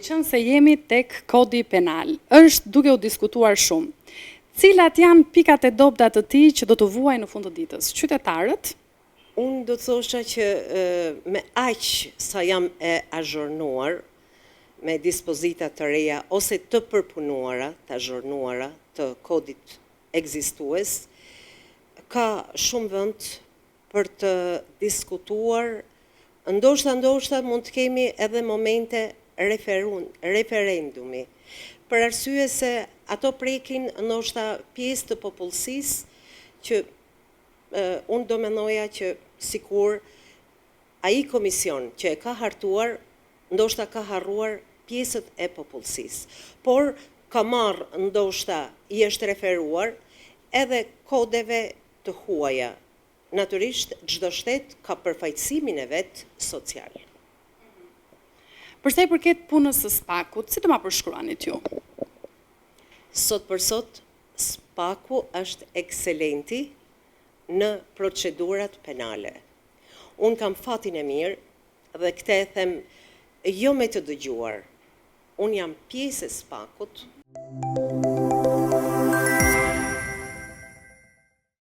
qenë se jemi tek kodi penal, është duke u diskutuar shumë. Cilat janë pikat e dobta të tij që do të vuajnë në fund të ditës? Qytetarët? Unë do të thosha që me aq sa jam e azhurnuar me dispozita të reja ose të përpunuara, të azhurnuara të kodit ekzistues, ka shumë vend për të diskutuar. Ndoshta mund të kemi edhe momente referendumi, për arsye se ato prekin ndoshta pjesë të popullsisë që unë do mendoja që sikur ai komision që e ka hartuar, ndoshta ka harruar pjesët e popullsisë, por ka marrë ndoshta i është referuar edhe kodeve të huaja. Natyrisht, çdo shtet ka përfaqësimin e vet social. Për sa i përket punës së SPAK-ut, si do ma përshkruanit ju? Sot për sot, SPAK-u është ekselenti në procedurat penale. Unë kam fatin e mirë dhe këtë e them jo me të dëgjuar. Unë jam pjesë e SPAK-ut.